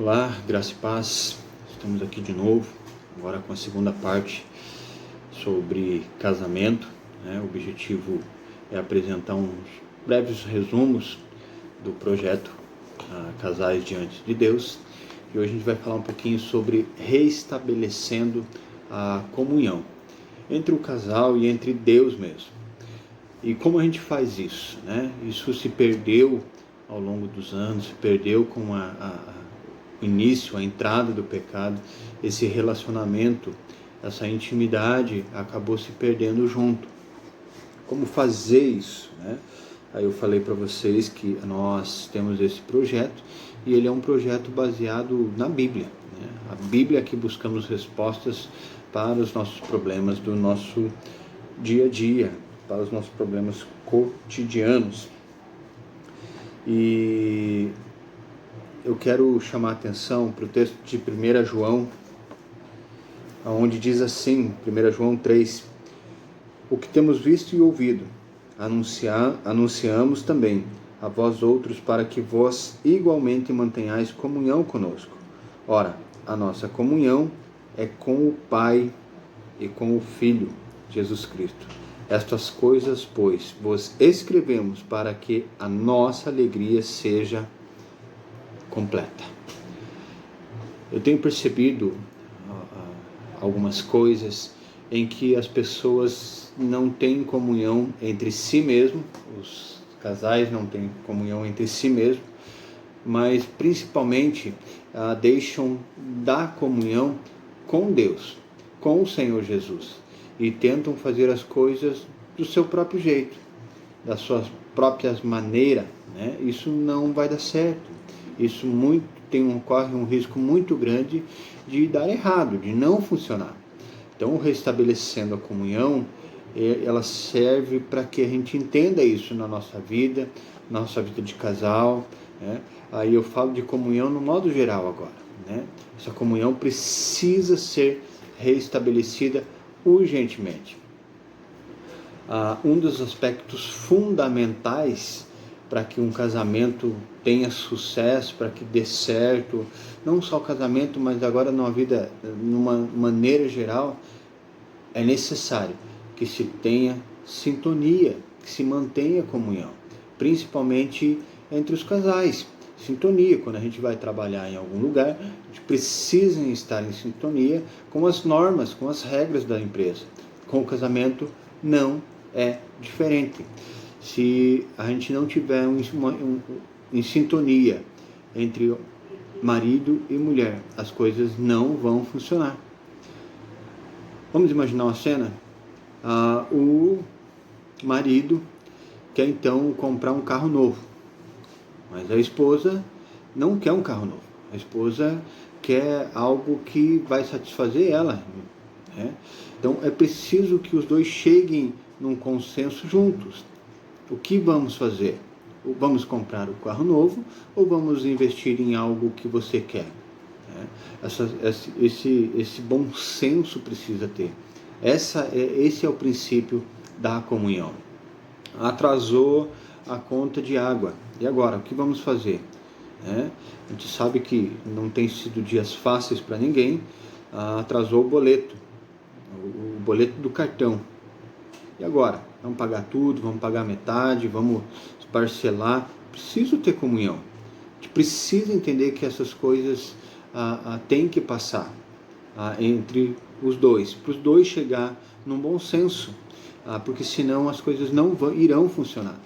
Olá, graça e paz. Estamos aqui de novo, agora com a segunda parte sobre casamento. O objetivo é apresentar uns breves resumos do projeto Casais Diante de Deus. E hoje a gente vai falar um pouquinho sobre reestabelecendo a comunhão entre o casal e entre Deus mesmo. E como a gente faz isso? Isso se perdeu ao longo dos anos, se perdeu com o início, a entrada do pecado. Esse relacionamento, essa intimidade acabou se perdendo junto. Como fazer isso? Aí eu falei para vocês que nós temos esse projeto e ele é um projeto baseado na Bíblia. A Bíblia que buscamos respostas para os nossos problemas do nosso dia a dia, para os nossos problemas cotidianos. E eu quero chamar a atenção para o texto de 1 João, onde diz assim, 1 João 3, o que temos visto e ouvido, anunciamos também a vós outros, para que vós igualmente mantenhais comunhão conosco. Ora, a nossa comunhão é com o Pai e com o Filho, Jesus Cristo. Estas coisas, pois, vos escrevemos para que a nossa alegria seja completa. Eu tenho percebido algumas coisas em que as pessoas não têm comunhão entre si mesmos, os casais não têm comunhão entre si mesmos, mas principalmente deixam da comunhão com Deus, com o Senhor Jesus, e tentam fazer as coisas do seu próprio jeito, das suas próprias maneiras. Isso não vai dar certo. Isso corre um risco muito grande de dar errado, de não funcionar. Então, restabelecendo a comunhão, ela serve para que a gente entenda isso na nossa vida de casal. Aí eu falo de comunhão no modo geral agora. Essa comunhão precisa ser restabelecida urgentemente. Um dos aspectos fundamentais para que um casamento tenha sucesso, para que dê certo, não só o casamento, mas agora numa vida, numa maneira geral, é necessário que se tenha sintonia, que se mantenha comunhão, principalmente entre os casais. Sintonia, quando a gente vai trabalhar em algum lugar, a gente precisa estar em sintonia com as normas, com as regras da empresa. Com o casamento não é diferente. Se a gente não tiver em sintonia entre marido e mulher, as coisas não vão funcionar. Vamos imaginar uma cena? O marido quer então comprar um carro novo, mas a esposa não quer um carro novo. A esposa quer algo que vai satisfazer ela. Então é preciso que os dois cheguem num consenso juntos. O que vamos fazer? Vamos comprar o carro novo ou vamos investir em algo que você quer? Esse bom senso precisa ter. Esse é o princípio da comunhão. Atrasou a conta de água. E agora, o que vamos fazer? A gente sabe que não tem sido dias fáceis para ninguém. Atrasou o boleto do cartão. E agora? Vamos pagar tudo, vamos pagar metade, vamos parcelar. Preciso ter comunhão. A gente precisa entender que essas coisas têm que passar entre os dois, para os dois chegar num bom senso, porque senão as coisas não irão funcionar.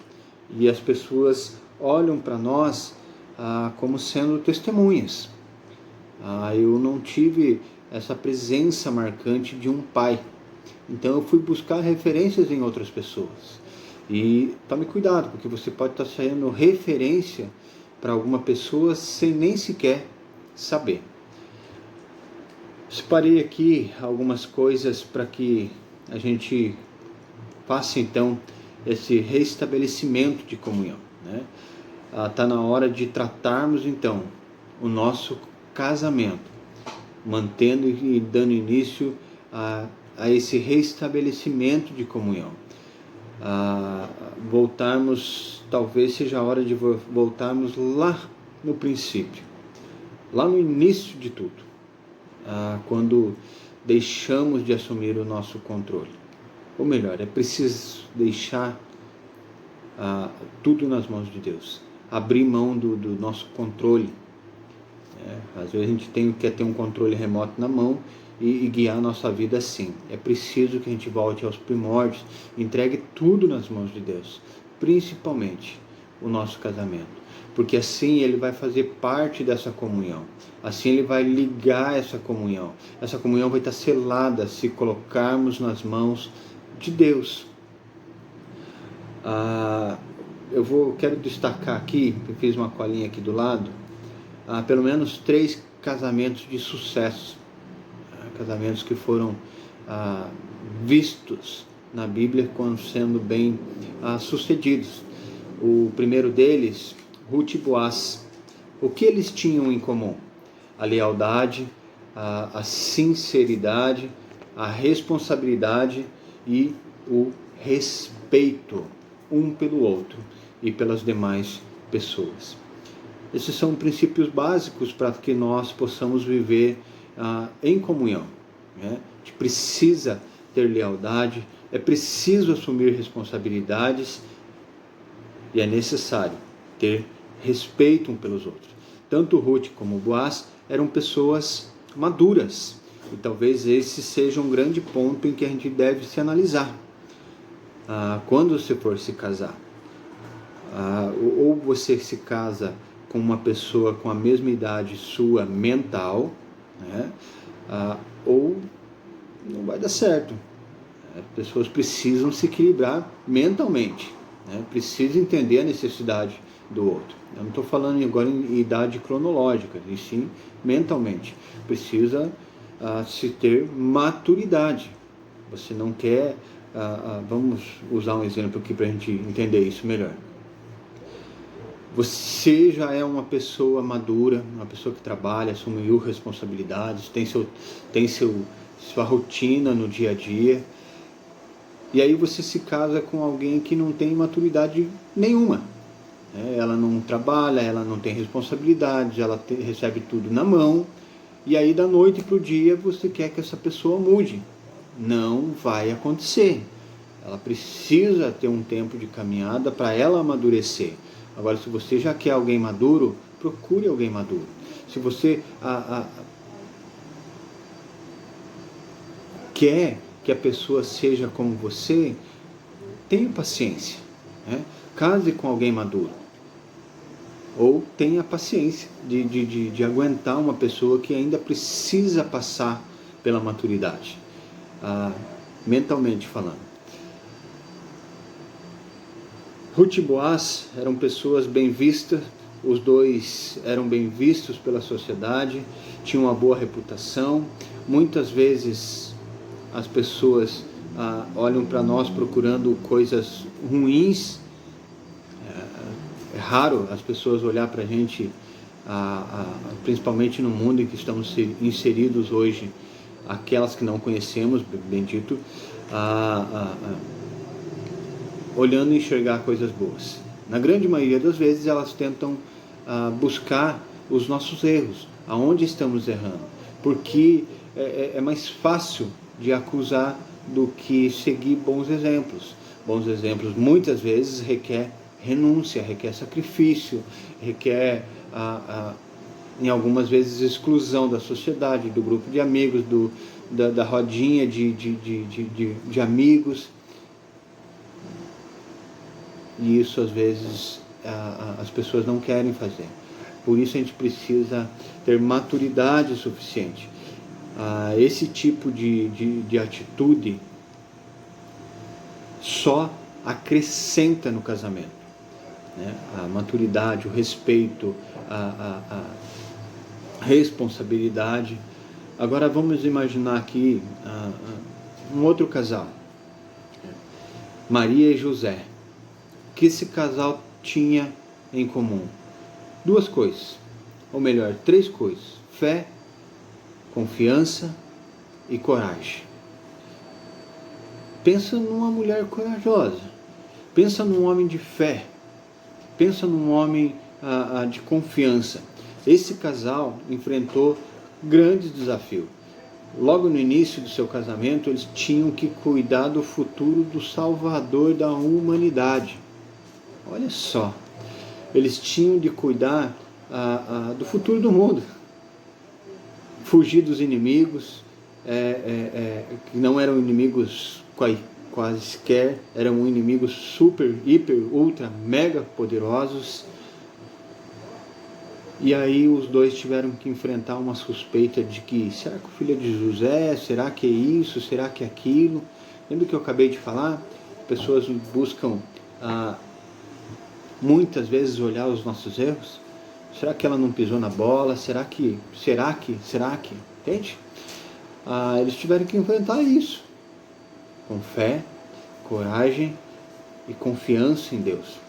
E as pessoas olham para nós como sendo testemunhas. Eu não tive essa presença marcante de um pai. Então eu fui buscar referências em outras pessoas. E tome cuidado, porque você pode estar sendo referência para alguma pessoa sem nem sequer saber. Separei aqui algumas coisas para que a gente faça então esse restabelecimento de comunhão. Está na hora de tratarmos então o nosso casamento, mantendo e dando início a esse restabelecimento de comunhão. Talvez seja a hora de voltarmos lá no princípio. lá no início de tudo, quando deixamos de assumir o nosso controle. Ou melhor, é preciso deixar tudo nas mãos de Deus, abrir mão do nosso controle. Às vezes a gente quer ter um controle remoto na mão e guiar a nossa vida assim. É preciso que a gente volte aos primórdios, entregue tudo nas mãos de Deus, principalmente o nosso casamento, porque assim ele vai fazer parte dessa comunhão, assim ele vai ligar essa comunhão vai estar selada se colocarmos nas mãos de Deus. Quero destacar aqui, eu fiz uma colinha aqui do lado, pelo menos 3 casamentos de sucesso, casamentos que foram vistos na Bíblia como sendo bem sucedidos. O primeiro deles, Ruth e Boaz. O que eles tinham em comum? A lealdade, a sinceridade, a responsabilidade e o respeito um pelo outro e pelas demais pessoas. Esses são princípios básicos para que nós possamos viver em comunhão. A gente precisa ter lealdade, é preciso assumir responsabilidades e é necessário ter respeito um pelos outros. Tanto Ruth como Boaz eram pessoas maduras e talvez esse seja um grande ponto em que a gente deve se analisar quando você for se casar. Ou você se casa com uma pessoa com a mesma idade sua mental, ou não vai dar certo. As pessoas precisam se equilibrar mentalmente, precisam entender a necessidade do outro. Eu não estou falando agora em idade cronológica, e sim mentalmente. Precisa se ter maturidade. Você não quer... vamos usar um exemplo aqui para a gente entender isso melhor. Você já é uma pessoa madura, uma pessoa que trabalha, assumiu responsabilidades, tem sua rotina no dia a dia, e aí você se casa com alguém que não tem maturidade nenhuma. Ela não trabalha, ela não tem responsabilidades, ela recebe tudo na mão, e aí da noite para o dia você quer que essa pessoa mude. Não vai acontecer. Ela precisa ter um tempo de caminhada para ela amadurecer. Agora, se você já quer alguém maduro, procure alguém maduro. Se você quer que a pessoa seja como você, tenha paciência. Case com alguém maduro. Ou tenha paciência de aguentar uma pessoa que ainda precisa passar pela maturidade, mentalmente falando. Ruth e Boaz eram pessoas bem vistas, os dois eram bem vistos pela sociedade, tinham uma boa reputação. Muitas vezes as pessoas olham para nós procurando coisas ruins. É raro as pessoas olhar para a gente, principalmente no mundo em que estamos inseridos hoje, aquelas que não conhecemos, bendito, olhando e enxergar coisas boas. Na grande maioria das vezes elas tentam buscar os nossos erros, aonde estamos errando, porque é mais fácil de acusar do que seguir bons exemplos. Bons exemplos muitas vezes requer renúncia, requer sacrifício, requer em algumas vezes exclusão da sociedade, do grupo de amigos, da rodinha de amigos. E isso às vezes as pessoas não querem fazer. Por isso a gente precisa ter maturidade suficiente. Esse tipo de atitude só acrescenta no casamento, a maturidade, o respeito, a responsabilidade. Agora vamos imaginar aqui um outro casal, Maria e José. O que esse casal tinha em comum? 2 coisas, ou melhor, 3 coisas: fé, confiança e coragem. Pensa numa mulher corajosa, pensa num homem de fé, pensa num homem de confiança. Esse casal enfrentou grandes desafios. Logo no início do seu casamento, eles tinham que cuidar do futuro do Salvador da humanidade. Olha só, eles tinham de cuidar do futuro do mundo, fugir dos inimigos, que não eram inimigos quaisquer, eram inimigos super, hiper, ultra, mega poderosos. E aí os dois tiveram que enfrentar uma suspeita de que, será que o filho é de José? Será que é isso? Será que é aquilo? Lembra que eu acabei de falar? Pessoas buscam muitas vezes olhar os nossos erros. Será que ela não pisou na bola? Será que? Entende? Eles tiveram que enfrentar isso com fé, coragem e confiança em Deus.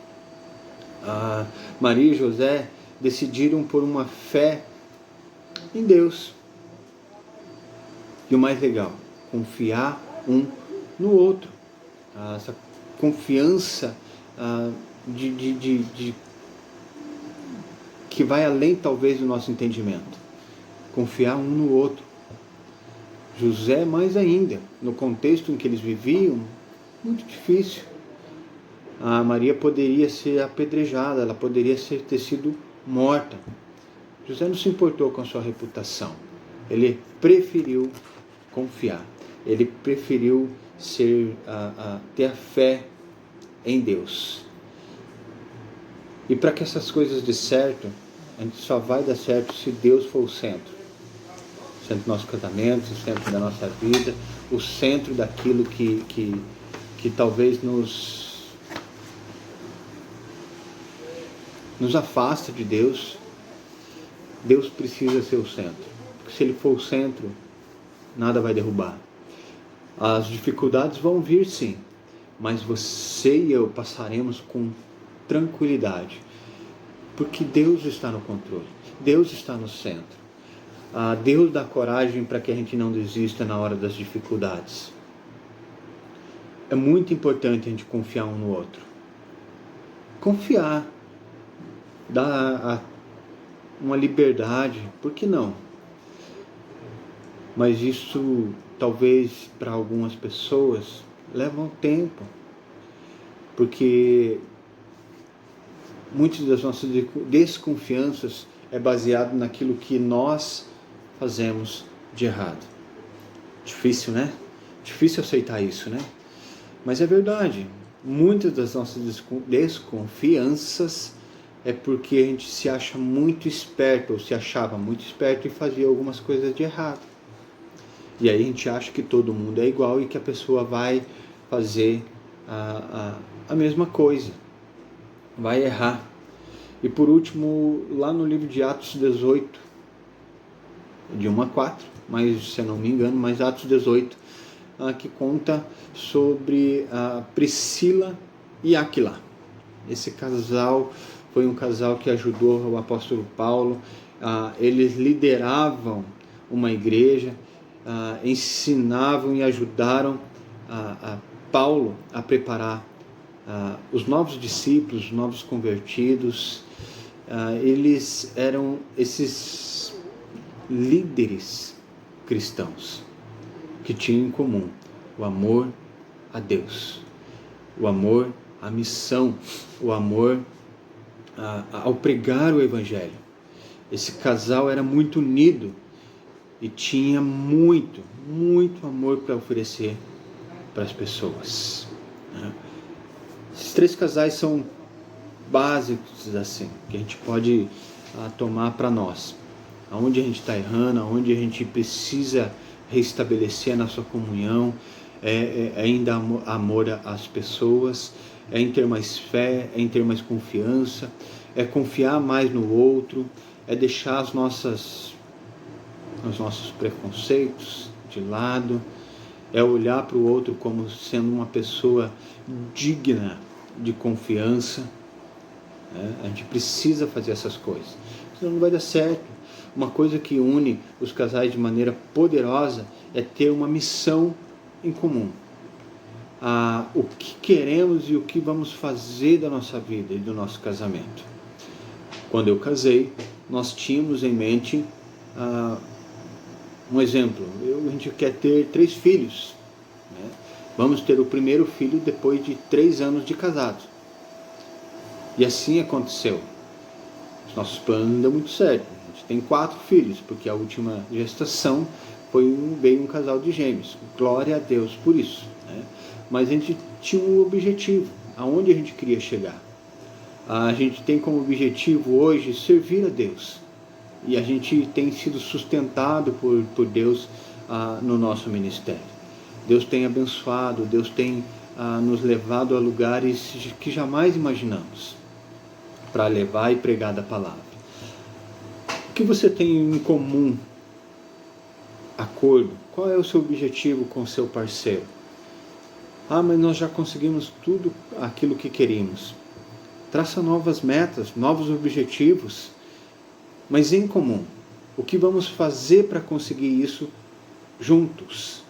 Maria e José decidiram por uma fé em Deus. E o mais legal, confiar um no outro. Essa confiança que vai além talvez do nosso entendimento. Confiar um no outro. José mais ainda, no contexto em que eles viviam, muito difícil. A Maria poderia ser apedrejada, ela poderia ter sido morta. José não se importou com a sua reputação. Ele preferiu confiar. Ele preferiu ter a fé em Deus. E para que essas coisas dê certo, a gente só vai dar certo se Deus for o centro. O centro do nosso casamento, o centro da nossa vida, o centro daquilo que talvez nos afasta de Deus. Deus precisa ser o centro. Porque se Ele for o centro, nada vai derrubar. As dificuldades vão vir sim, mas você e eu passaremos com tranquilidade, porque Deus está no controle, Deus está no centro. Deus dá coragem para que a gente não desista na hora das dificuldades. É muito importante a gente confiar um no outro. Confiar dá uma liberdade, por que não? Mas isso talvez para algumas pessoas leva um tempo, porque muitas das nossas desconfianças é baseado naquilo que nós fazemos de errado. Difícil, né? Difícil aceitar isso, né? Mas é verdade. Muitas das nossas desconfianças é porque a gente se acha muito esperto, ou se achava muito esperto e fazia algumas coisas de errado. E aí a gente acha que todo mundo é igual e que a pessoa vai fazer a mesma coisa, vai errar. E por último, lá no livro de Atos 18, de 1 a 4, mas se eu não me engano, mas Atos 18, que conta sobre Priscila e Áquila. Esse casal foi um casal que ajudou o apóstolo Paulo. Eles lideravam uma igreja, ensinavam e ajudaram Paulo a preparar os novos discípulos, os novos convertidos. Eles eram esses líderes cristãos que tinham em comum o amor a Deus, o amor à missão, o amor ao pregar o Evangelho. Esse casal era muito unido e tinha muito, muito amor para oferecer para as pessoas. Esses três casais são básicos assim, que a gente pode tomar para nós. Aonde a gente está errando, aonde a gente precisa restabelecer a nossa comunhão, é em dar amor às pessoas, é em ter mais fé, é em ter mais confiança, é confiar mais no outro, é deixar os nossos preconceitos de lado, é olhar para o outro como sendo uma pessoa digna de confiança. A gente precisa fazer essas coisas, senão não vai dar certo. Uma coisa que une os casais de maneira poderosa é ter uma missão em comum. O que queremos e o que vamos fazer da nossa vida e do nosso casamento. Quando eu casei, nós tínhamos em mente um exemplo. A gente quer ter 3 filhos, né? Vamos ter o primeiro filho depois de 3 anos de casado. E assim aconteceu. Os nossos planos não deu muito certo. A gente tem 4 filhos, porque a última gestação veio um casal de gêmeos. Glória a Deus por isso, né? Mas a gente tinha um objetivo, aonde a gente queria chegar. A gente tem como objetivo hoje servir a Deus. E a gente tem sido sustentado por Deus no nosso ministério. Deus tem abençoado, Deus tem nos levado a lugares que jamais imaginamos, para levar e pregar da palavra. O que você tem em comum? Acordo. Qual é o seu objetivo com o seu parceiro? Mas nós já conseguimos tudo aquilo que queríamos. Traça novas metas, novos objetivos, mas em comum. O que vamos fazer para conseguir isso juntos?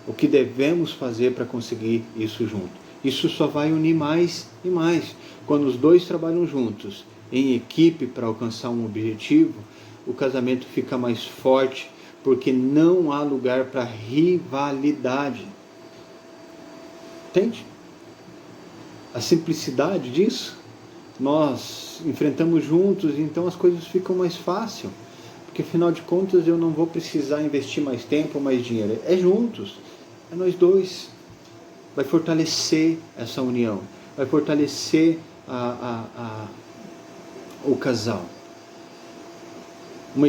O que devemos fazer para conseguir isso junto? Isso só vai unir mais e mais. Quando os dois trabalham juntos, em equipe, para alcançar um objetivo, o casamento fica mais forte, porque não há lugar para rivalidade. Entende? A simplicidade disso, nós enfrentamos juntos, então as coisas ficam mais fáceis, porque afinal de contas eu não vou precisar investir mais tempo, mais dinheiro. É juntos, é nós dois. Vai fortalecer essa união, vai fortalecer o casal. Com uma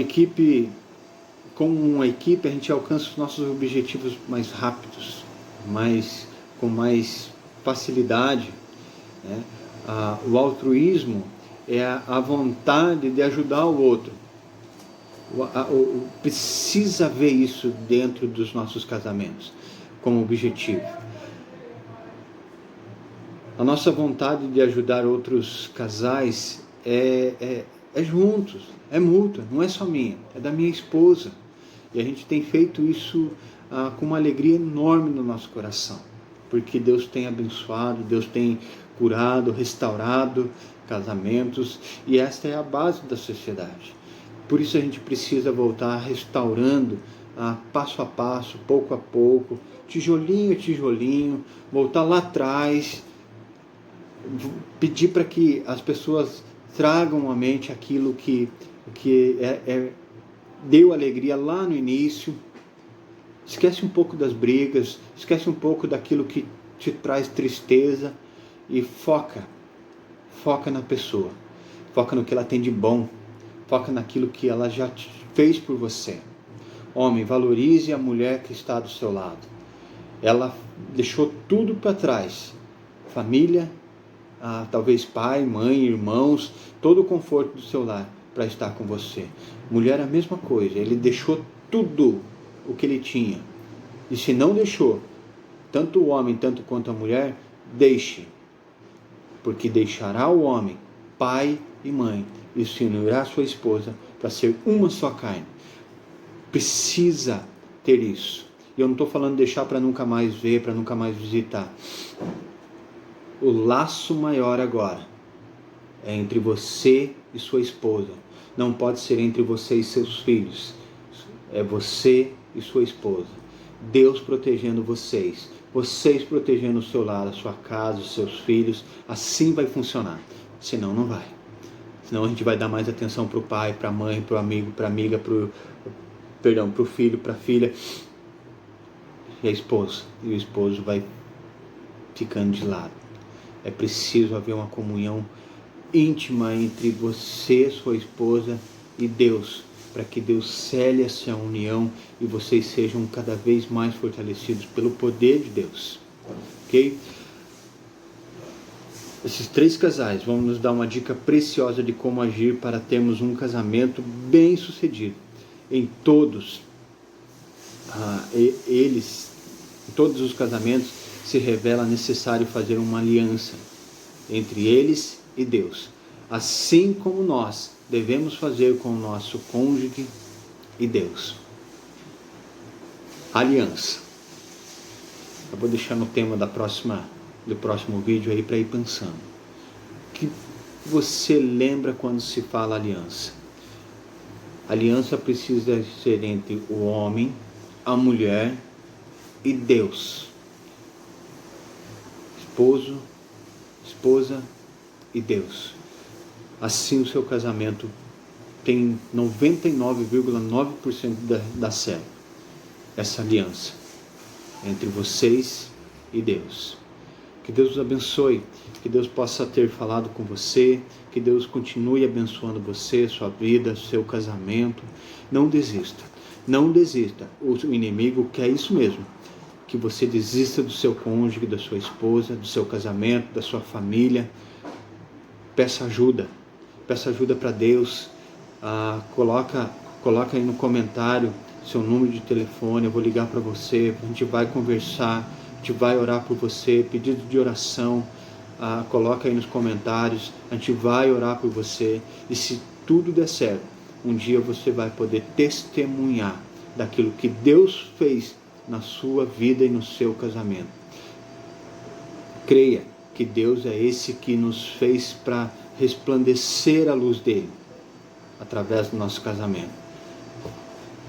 equipe a gente alcança os nossos objetivos mais rápidos, com mais facilidade, né? O altruísmo é a vontade de ajudar o outro. Precisa ver isso dentro dos nossos casamentos como objetivo. A nossa vontade de ajudar outros casais é juntos, é mútua, não é só minha, é da minha esposa. E a gente tem feito isso com uma alegria enorme no nosso coração, porque Deus tem abençoado, Deus tem curado, restaurado casamentos, e esta é a base da sociedade. Por isso a gente precisa voltar restaurando passo a passo, pouco a pouco, tijolinho a tijolinho, voltar lá atrás, pedir para que as pessoas tragam à mente aquilo que deu alegria lá no início. Esquece um pouco das brigas, esquece um pouco daquilo que te traz tristeza e foca na pessoa, foca no que ela tem de bom, foca naquilo que ela já fez por você. Homem, valorize a mulher que está do seu lado. Ela deixou tudo para trás, família, talvez pai, mãe, irmãos, todo o conforto do seu lar para estar com você. Mulher é a mesma coisa, ele deixou tudo o que ele tinha. E se não deixou, tanto o homem, tanto quanto a mulher, deixe. Porque deixará o homem, pai e mãe, e se unirá à sua esposa para ser uma só carne. Precisa ter isso. E eu não estou falando de deixar para nunca mais ver, para nunca mais visitar. O laço maior agora é entre você e sua esposa. Não pode ser entre você e seus filhos. É você e sua esposa. Deus protegendo vocês. Vocês protegendo o seu lar, a sua casa, os seus filhos. Assim vai funcionar. Senão não vai. Senão a gente vai dar mais atenção para o pai, para a mãe, para o amigo, para a amiga, para o filho, para a filha. E a esposa. E o esposo vai ficando de lado. É preciso haver uma comunhão íntima entre você, sua esposa e Deus, para que Deus cele essa união e vocês sejam cada vez mais fortalecidos pelo poder de Deus. Ok? Esses 3 casais vão nos dar uma dica preciosa de como agir para termos um casamento bem sucedido. Em todos os casamentos se revela necessário fazer uma aliança entre eles e Deus, assim como nós devemos fazer com o nosso cônjuge e Deus. Aliança. Eu vou deixar no tema do próximo vídeo aí para ir pensando. O que você lembra quando se fala aliança? A aliança precisa ser entre o homem, a mulher e Deus. Esposo, esposa e Deus. Assim o seu casamento tem 99,9% da certo. Essa aliança entre vocês e Deus. Que Deus os abençoe, que Deus possa ter falado com você, que Deus continue abençoando você, sua vida, seu casamento. Não desista, não desista. O inimigo quer isso mesmo, que você desista do seu cônjuge, da sua esposa, do seu casamento, da sua família. Peça ajuda para Deus. Coloca aí no comentário seu número de telefone, eu vou ligar para você, a gente vai conversar, a gente vai orar por você, pedido de oração, coloca aí nos comentários, a gente vai orar por você, e se tudo der certo, um dia você vai poder testemunhar daquilo que Deus fez na sua vida e no seu casamento. Creia que Deus é esse que nos fez para resplandecer a luz dele através do nosso casamento.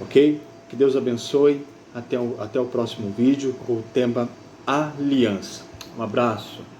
Ok? Que Deus abençoe. Até o próximo vídeo com o tema aliança. Um abraço.